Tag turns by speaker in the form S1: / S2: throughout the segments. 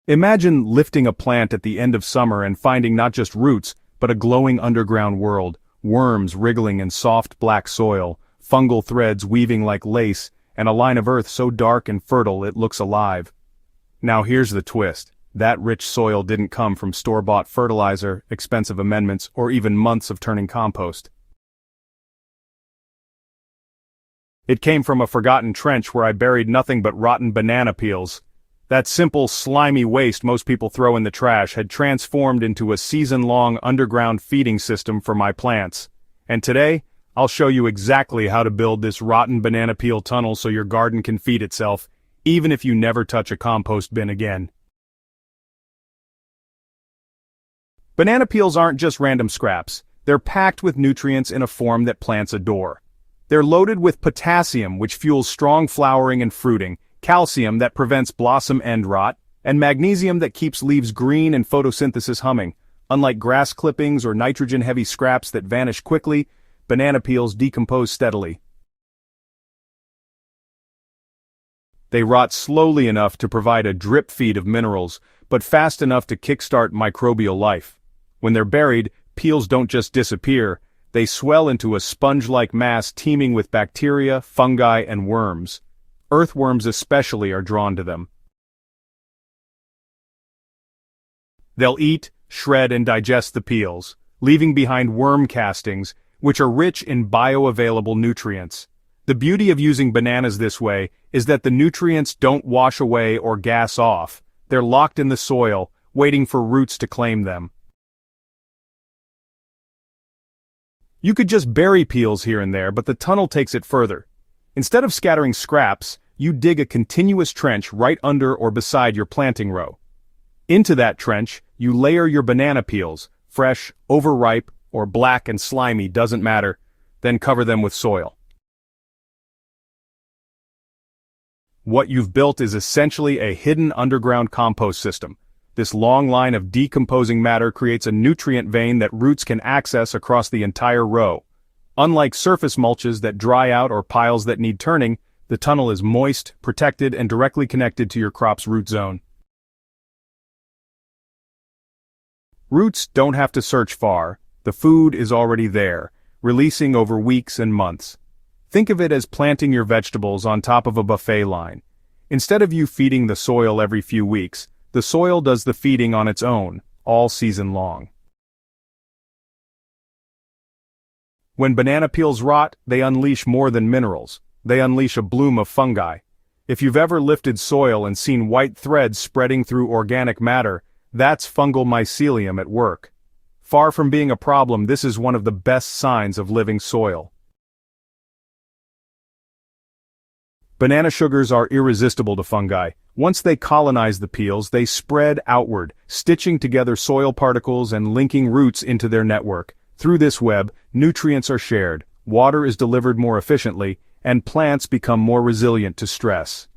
S1: Imagine lifting a plant at the end of summer and finding not just roots, but a glowing underground world, worms wriggling in soft black soil, fungal threads weaving like lace, and a line of earth so dark and fertile it looks alive. Now here's the twist. That rich soil didn't come from store-bought fertilizer, expensive amendments, or even months of turning compost. It came from a forgotten trench where I buried nothing but rotten banana peels. That simple, slimy waste most people throw in the trash had transformed into a season-long underground feeding system for my plants. And today, I'll show you exactly how to build this rotten banana peel tunnel so your garden can feed itself, even if you never touch a compost bin again. Banana peels aren't just random scraps. They're packed with nutrients in a form that plants adore. They're loaded with potassium, which fuels strong flowering and fruiting, calcium that prevents blossom end rot, and magnesium that keeps leaves green and photosynthesis humming. Unlike grass clippings or nitrogen-heavy scraps that vanish quickly, banana peels decompose steadily. They rot slowly enough to provide a drip feed of minerals, but fast enough to kickstart microbial life. When they're buried, peels don't just disappear, they swell into a sponge-like mass teeming with bacteria, fungi, and worms. Earthworms especially are drawn to them. They'll eat, shred, and digest the peels, leaving behind worm castings, which are rich in bioavailable nutrients. The beauty of using bananas this way is that the nutrients don't wash away or gas off. They're locked in the soil, waiting for roots to claim them. You could just bury peels here and there, but the tunnel takes it further. Instead of scattering scraps, you dig a continuous trench right under or beside your planting row. Into that trench, you layer your banana peels, fresh, overripe, or black and slimy, doesn't matter, then cover them with soil. What you've built is essentially a hidden underground compost system. This long line of decomposing matter creates a nutrient vein that roots can access across the entire row. Unlike surface mulches that dry out or piles that need turning, the tunnel is moist, protected, and directly connected to your crop's root zone. Roots don't have to search far. The food is already there, releasing over weeks and months. Think of it as planting your vegetables on top of a buffet line. Instead of you feeding the soil every few weeks, the soil does the feeding on its own, all season long. When banana peels rot, they unleash more than minerals. They unleash a bloom of fungi. If you've ever lifted soil and seen white threads spreading through organic matter, that's fungal mycelium at work. Far from being a problem, this is one of the best signs of living soil. Banana sugars are irresistible to fungi. Once they colonize the peels, they spread outward, stitching together soil particles and linking roots into their network. Through this web, nutrients are shared, water is delivered more efficiently, and plants become more resilient to stress.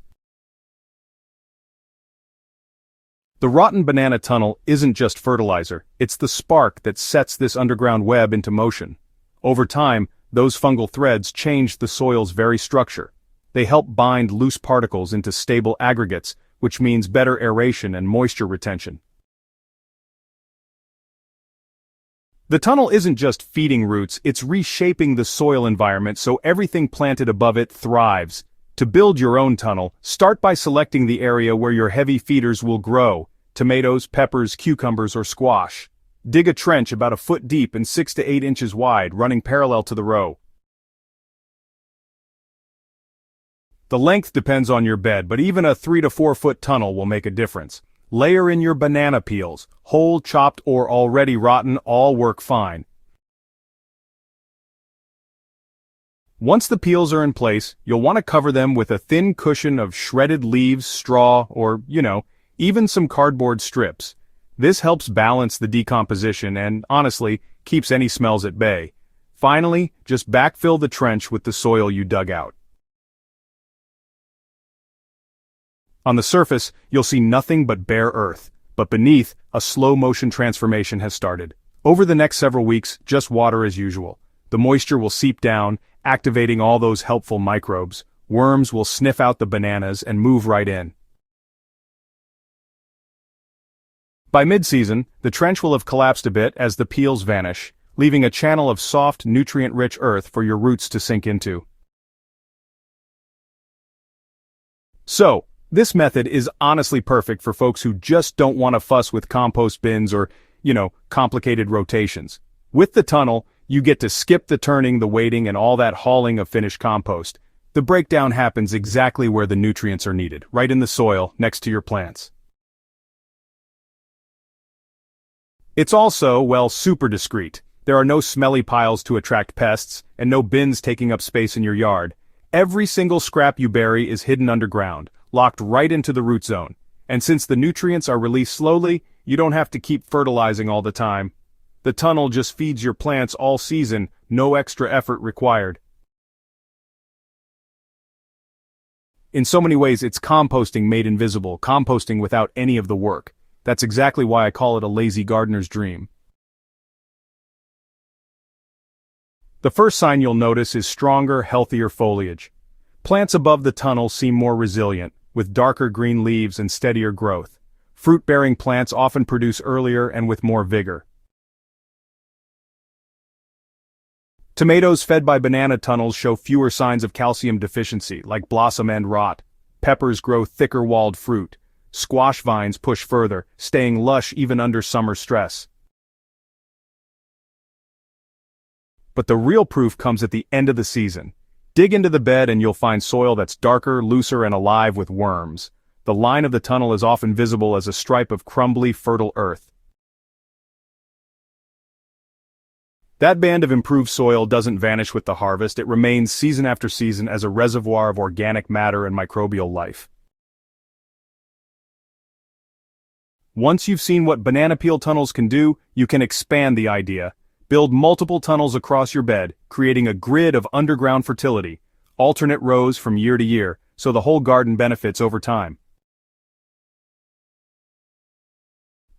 S1: The rotten banana tunnel isn't just fertilizer, it's the spark that sets this underground web into motion. Over time, those fungal threads change the soil's very structure. They help bind loose particles into stable aggregates, which means better aeration and moisture retention. The tunnel isn't just feeding roots, it's reshaping the soil environment so everything planted above it thrives. To build your own tunnel, start by selecting the area where your heavy feeders will grow: tomatoes, peppers, cucumbers, or squash. Dig a trench about a foot deep and 6 to 8 inches wide, running parallel to the row. The length depends on your bed, but even a 3 to 4 foot tunnel will make a difference. Layer in your banana peels, whole, chopped, or already rotten, all work fine. Once the peels are in place, you'll want to cover them with a thin cushion of shredded leaves, straw, or, even some cardboard strips. This helps balance the decomposition and, honestly, keeps any smells at bay. Finally, just backfill the trench with the soil you dug out. On the surface, you'll see nothing but bare earth, but beneath, a slow-motion transformation has started. Over the next several weeks, just water as usual. The moisture will seep down, activating all those helpful microbes. Worms will sniff out the bananas and move right in. By mid-season, the trench will have collapsed a bit as the peels vanish, leaving a channel of soft, nutrient-rich earth for your roots to sink into. So, this method is honestly perfect for folks who just don't want to fuss with compost bins or, complicated rotations. With the tunnel, you get to skip the turning, the waiting, and all that hauling of finished compost. The breakdown happens exactly where the nutrients are needed, right in the soil, next to your plants. It's also, super discreet. There are no smelly piles to attract pests, and no bins taking up space in your yard. Every single scrap you bury is hidden underground, locked right into the root zone. And since the nutrients are released slowly, you don't have to keep fertilizing all the time. The tunnel just feeds your plants all season, no extra effort required. In so many ways, it's composting made invisible, composting without any of the work. That's exactly why I call it a lazy gardener's dream. The first sign you'll notice is stronger, healthier foliage. Plants above the tunnel seem more resilient, with darker green leaves and steadier growth. Fruit-bearing plants often produce earlier and with more vigor. Tomatoes fed by banana tunnels show fewer signs of calcium deficiency, like blossom end rot. Peppers grow thicker-walled fruit. Squash vines push further, staying lush even under summer stress. But the real proof comes at the end of the season. Dig into the bed and you'll find soil that's darker, looser, and alive with worms. The line of the tunnel is often visible as a stripe of crumbly, fertile earth. That band of improved soil doesn't vanish with the harvest, it remains season after season as a reservoir of organic matter and microbial life. Once you've seen what banana peel tunnels can do, you can expand the idea. Build multiple tunnels across your bed, creating a grid of underground fertility, alternate rows from year to year, so the whole garden benefits over time.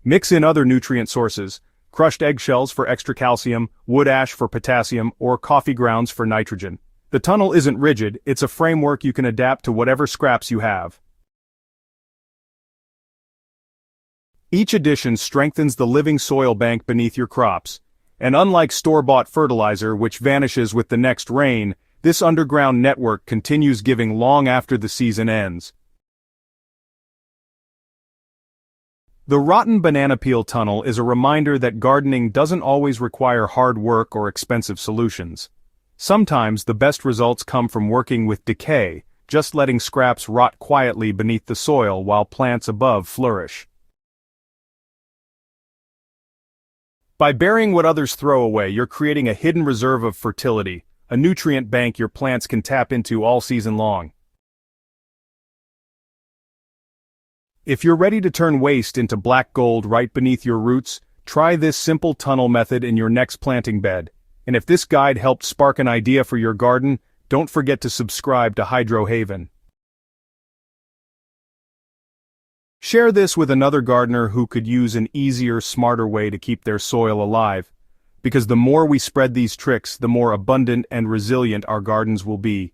S1: Mix in other nutrient sources, crushed eggshells for extra calcium, wood ash for potassium, or coffee grounds for nitrogen. The tunnel isn't rigid, it's a framework you can adapt to whatever scraps you have. Each addition strengthens the living soil bank beneath your crops, and unlike store-bought fertilizer which vanishes with the next rain, this underground network continues giving long after the season ends. The rotten banana peel tunnel is a reminder that gardening doesn't always require hard work or expensive solutions. Sometimes the best results come from working with decay, just letting scraps rot quietly beneath the soil while plants above flourish. By burying what others throw away, you're creating a hidden reserve of fertility, a nutrient bank your plants can tap into all season long. If you're ready to turn waste into black gold right beneath your roots, try this simple tunnel method in your next planting bed. And if this guide helped spark an idea for your garden, don't forget to subscribe to Hydro Haven. Share this with another gardener who could use an easier, smarter way to keep their soil alive. Because the more we spread these tricks, the more abundant and resilient our gardens will be.